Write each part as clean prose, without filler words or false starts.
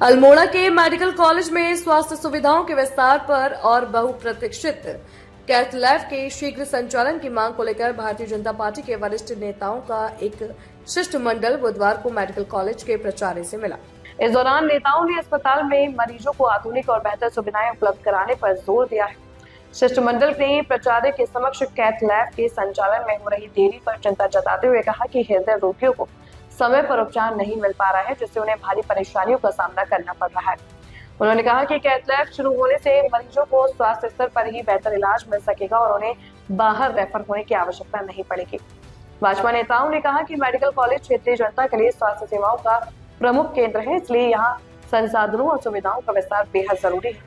अल्मोड़ा के medical college में स्वास्थ्य सुविधाओं के विस्तार पर और बहुप्रतीक्षित कैथ लैब के शीघ्र संचालन की मांग को लेकर भारतीय जनता पार्टी के वरिष्ठ नेताओं का एक शिष्टमंडल बुधवार को मेडिकल कॉलेज के प्राचार्य से मिला। इस दौरान नेताओं ने अस्पताल में मरीजों को आधुनिक और बेहतर सुविधाएं उपलब्ध कराने पर जोर दिया है। शिष्टमंडल ने प्राचार्य के समक्ष कैथ लैब के संचालन में हो रही देरी पर चिंता जताते हुए कहा कि हृदय रोगियों को समय पर उपचार नहीं मिल पा रहा है, जिससे उन्हें भारी परेशानियों का सामना करना पड़ रहा है। उन्होंने कहा कि कैथ लैब शुरू होने से मरीजों को स्वास्थ्य स्तर पर ही बेहतर इलाज मिल सकेगा और उन्हें बाहर रेफर होने की आवश्यकता नहीं पड़ेगी। भाजपा नेताओं ने कहा कि मेडिकल कॉलेज क्षेत्रीय जनता के लिए स्वास्थ्य सेवाओं का प्रमुख केंद्र है, इसलिए यहाँ संसाधनों और सुविधाओं का विस्तार बेहद जरूरी है।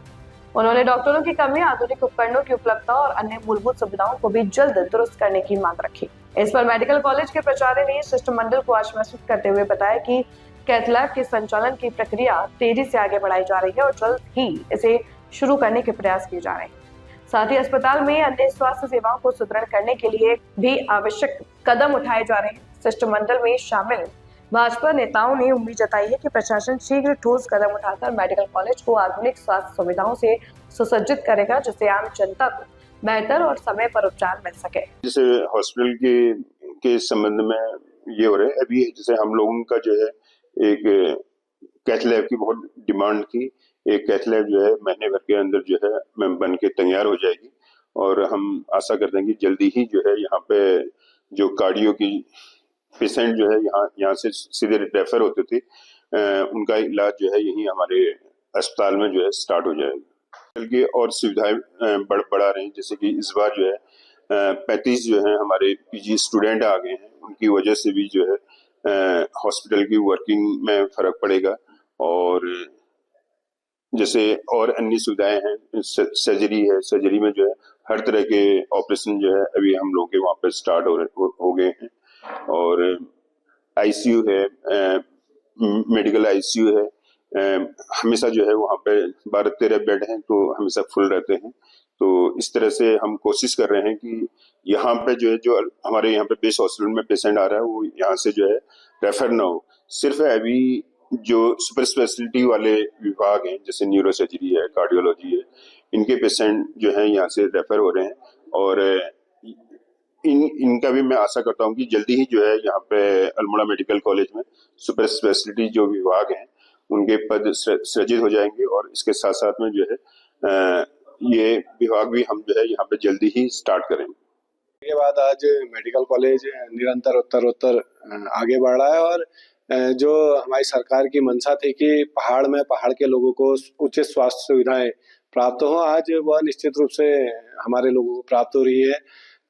उन्होंने डॉक्टरों की कमी, आधुनिक उपकरणों की उपलब्धता और अन्य मूलभूत सुविधाओं को भी जल्द दुरुस्त करने की मांग रखी। इस पर मेडिकल कॉलेज के प्राचार्य ने शिष्टमंडल को आश्वासित करते हुए बताया कि कैथ लैब के संचालन की प्रक्रिया तेजी से आगे बढ़ाई जा रही है और जल्द ही इसे शुरू करने के प्रयास किए जा रहे हैं। साथ ही अस्पताल में अन्य स्वास्थ्य सेवाओं को सुदृढ़ करने के लिए भी आवश्यक कदम उठाए जा रहे हैं। शिष्टमंडल में शामिल भाजपा नेताओं ने उम्मीद जताई है कि प्रशासन शीघ्र ठोस कदम उठाकर मेडिकल कॉलेज को आधुनिक स्वास्थ्य सुविधाओं से सुसज्जित करेगा, जिससे आम जनता को बेहतर और समय पर उपचार मिल सके। जैसे हॉस्पिटल के संबंध में ये हो रहा है, अभी जैसे हम लोगों का जो है एक कैथ लैब की बहुत डिमांड थी। एक कैथ लैब जो है महीने भर के अंदर जो है बन के तैयार हो जाएगी और हम आशा करते हैं कि जल्दी ही जो है यहाँ पे जो कार्डियो की पेशेंट जो है यहाँ से सीधे रेफर होते थे, उनका इलाज जो है यही हमारे अस्पताल में जो है स्टार्ट हो जाएगा। बल्कि और सुविधाएं बढ़ा रहे हैं, जैसे कि इस बार जो है 35 जो है हमारे पीजी स्टूडेंट आ गए हैं, उनकी वजह से भी जो है हॉस्पिटल की वर्किंग में फर्क पड़ेगा। और जैसे और अन्य सुविधाएं हैं, सर्जरी है, सर्जरी में जो है हर तरह के ऑपरेशन जो है अभी हम लोग के वहाँ पे स्टार्ट हो गए हैं। और आईसीयू है, मेडिकल आईसीयू है, हमेशा जो है वहाँ पे 12-13 बेड हैं तो हमेशा फुल रहते हैं। तो इस तरह से हम कोशिश कर रहे हैं कि यहाँ पे जो है जो हमारे यहाँ पे बेस हॉस्पिटल में पेशेंट आ रहा है वो यहाँ से जो है रेफर ना हो। सिर्फ अभी जो सुपर स्पेशलिटी वाले विभाग हैं, जैसे न्यूरो सर्जरी है, कार्डियोलॉजी है, इनके पेशेंट जो है यहाँ से रेफर हो रहे हैं। और इनका भी मैं आशा करता हूँ कि जल्दी ही जो है यहाँ पे अल्मोड़ा मेडिकल कॉलेज में सुपर स्पेशलिटी जो विभाग हैं उनके पद सृजित हो जाएंगे। और इसके साथ साथ में जो है ये विभाग भी हम जो है यहाँ पे जल्दी ही स्टार्ट करेंगे। के बाद आज मेडिकल कॉलेज निरंतर उत्तर आगे बढ़ रहा है और जो हमारी सरकार की मंशा थी कि पहाड़ के लोगों को उचित स्वास्थ्य सुविधाएं प्राप्त हो, आज वह निश्चित रूप से हमारे लोगों को प्राप्त हो रही है।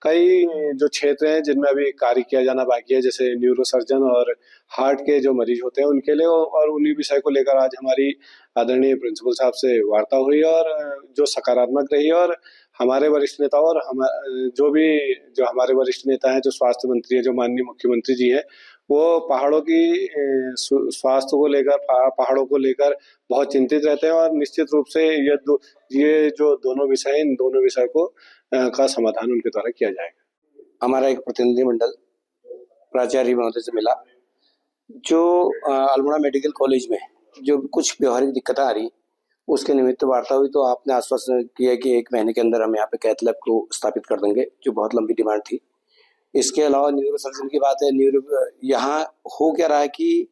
कई जो क्षेत्र हैं जिनमें अभी कार्य किया जाना बाकी है, जैसे न्यूरो सर्जन और हार्ट के जो मरीज होते हैं उनके लिए, और उन्हीं विषय को लेकर आज हमारी आदरणीय प्रिंसिपल साहब से वार्ता हुई और जो सकारात्मक रही। और हमारे वरिष्ठ नेता और जो हमारे वरिष्ठ नेता हैं, जो स्वास्थ्य मंत्री है, जो माननीय मुख्यमंत्री जी हैं, वो पहाड़ों की स्वास्थ्य को लेकर, पहाड़ों को लेकर बहुत चिंतित रहते हैं और निश्चित रूप से ये जो दोनों विषय हैं, इन दोनों विषय को का समाधान उनके द्वारा किया जाएगा। हमारा एक प्रतिनिधिमंडल प्राचार्य महोदय से मिला, जो अल्मोड़ा मेडिकल कॉलेज में जो कुछ व्यवहारिक दिक्कतें आ रही उसके निमित्त वार्ता हुई, तो आपने आश्वासन किया कि 1 महीने के अंदर हम यहाँ पे कैथ लैब को स्थापित कर देंगे, जो बहुत लंबी डिमांड थी। इसके अलावा न्यूरो सर्जन की बात है, यहाँ हो क्या रहा है कि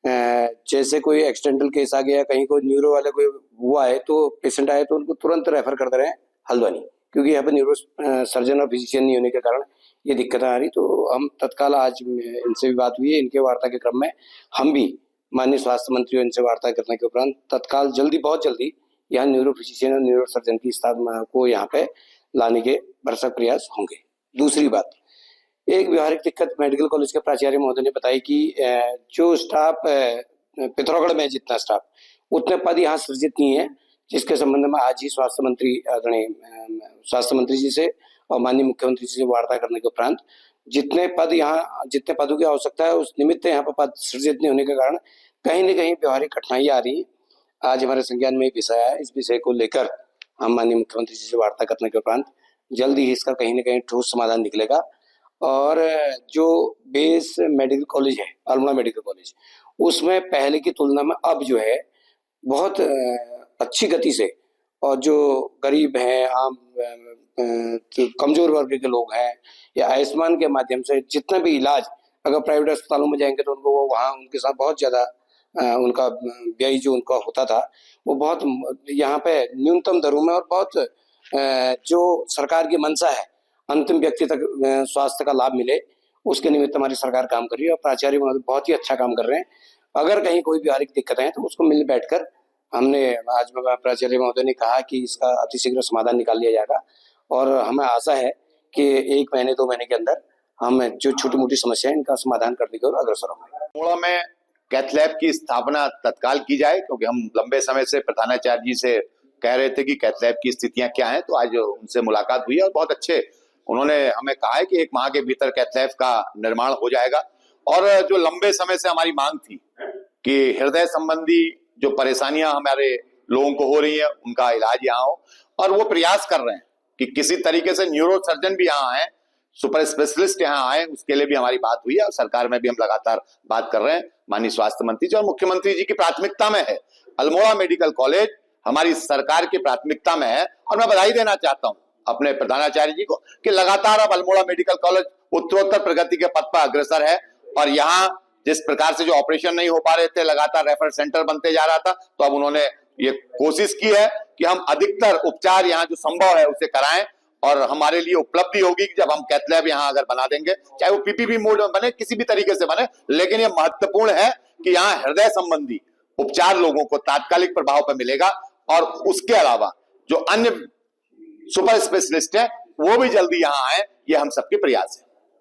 जैसे कोई एक्सीडेंटल केस आ गया, कहीं कोई न्यूरो वाले कोई हुआ है तो पेशेंट आए तो उनको तुरंत रेफर कर दे रहे हैं हल्द्वानी, क्योंकि यहाँ पे न्यूरो सर्जन और फिजिशियन नहीं होने के कारण ये दिक्कतें आ रही। तो हम तत्काल आज इनसे भी बात हुई है, इनके वार्ता के क्रम में हम भी माननीय स्वास्थ्य मंत्री इनसे वार्ता करने के उपरांत तत्काल बहुत जल्दी यहाँ न्यूरो फिजिशियन और न्यूरो सर्जन की स्थापना को यहाँ पे लाने के भरसक प्रयास होंगे। दूसरी बात, एक व्यवहारिक दिक्कत मेडिकल कॉलेज के प्राचार्य महोदय ने बताई कि जो स्टाफ पिथौरागढ़ में जितना स्टाफ उतने पद यहाँ सृजित नहीं है, जिसके संबंध में आज ही स्वास्थ्य मंत्री जी से और माननीय मुख्यमंत्री जी से वार्ता करने के उपरांत जितने पदों की आवश्यकता है उस निमित्त यहाँ पर पद सृजित नहीं होने के कारण कहीं न कहीं व्यवहारिक कठिनाई आ रही है। आज हमारे संज्ञान में एक विषय है, इस विषय को लेकर हम माननीय मुख्यमंत्री जी से वार्ता करने के उपरांत जल्दी ही इसका कहीं न कहीं ठोस समाधान निकलेगा। और जो बेस मेडिकल कॉलेज है अल्मोड़ा मेडिकल कॉलेज, उसमें पहले की तुलना में अब जो है बहुत अच्छी गति से, और जो गरीब हैं, आम कमजोर वर्ग के लोग हैं, या आयुष्मान के माध्यम से जितना भी इलाज अगर प्राइवेट अस्पतालों में जाएंगे तो उनको वो वहाँ उनके साथ बहुत ज्यादा उनका व्यय जो उनका होता था वो बहुत यहाँ पे न्यूनतम दरों में और बहुत जो सरकार की मंशा है अंतिम व्यक्ति तक स्वास्थ्य का लाभ मिले, उसके निमित्त हमारी सरकार काम कर रही है और प्राचार्य महोदय बहुत ही अच्छा काम कर रहे हैं। अगर कहीं कोई व्यवहारिक दिक्कतें हैं तो उसको मिल बैठकर हमने आज प्राचार्य महोदय ने कहा कि इसका अतिशीघ्र समाधान निकाल लिया जाएगा, और हमें आशा है कि 1 महीने 2 महीने के अंदर हम जो छोटी मोटी समस्या है इनका समाधान करने की ओर अग्रसर होंगे। अल्मोड़ा में कैथ लैब की स्थापना तत्काल की जाए, क्योंकि हम लंबे समय से प्रधानाचार्य जी से कह रहे थे कि कैथ लैब की स्थितियां क्या हैं, तो आज उनसे मुलाकात हुई और बहुत अच्छे उन्होंने हमें कहा है कि 1 माह के भीतर कैथ लैब का निर्माण हो जाएगा। और जो लंबे समय से हमारी मांग थी कि हृदय संबंधी जो परेशानियां हमारे लोगों को हो रही है उनका इलाज यहाँ हो, और वो प्रयास कर रहे हैं कि किसी तरीके से न्यूरो सर्जन भी यहाँ आए, सुपर स्पेशलिस्ट यहाँ आए, उसके लिए भी हमारी बात हुई है और सरकार में भी हम लगातार बात कर रहे हैं। माननीय स्वास्थ्य मंत्री जी और मुख्यमंत्री जी की प्राथमिकता में है, अल्मोड़ा मेडिकल कॉलेज हमारी सरकार की प्राथमिकता में है। और मैं बधाई देना चाहता हूँ अपने प्रधानाचार्य जी को कि लगातार अब अल्मोड़ा मेडिकल कॉलेज उत्तरोत्तर प्रगति के पथ पर अग्रसर है, और यहाँ जिस प्रकार से जो ऑपरेशन नहीं हो पा रहे थे, लगातार रेफर सेंटर बनते जा रहा था, तो अब उन्होंने ये कोशिश की है कि हम अधिकतर उपचार यहाँ जो संभव है उसे कराएं, और हमारे लिए उपलब्धि होगी कि जब हम कैथ लैब यहाँ अगर बना देंगे, चाहे वो पीपीपी मोड में बने, किसी भी तरीके से बने, लेकिन ये महत्वपूर्ण है कि यहाँ हृदय संबंधी उपचार लोगों को तात्कालिक प्रभाव पर मिलेगा, और उसके अलावा जो अन्य सुपर स्पेशलिस्ट है वो भी जल्दी यहाँ आए, ये हम सबके प्रयास है।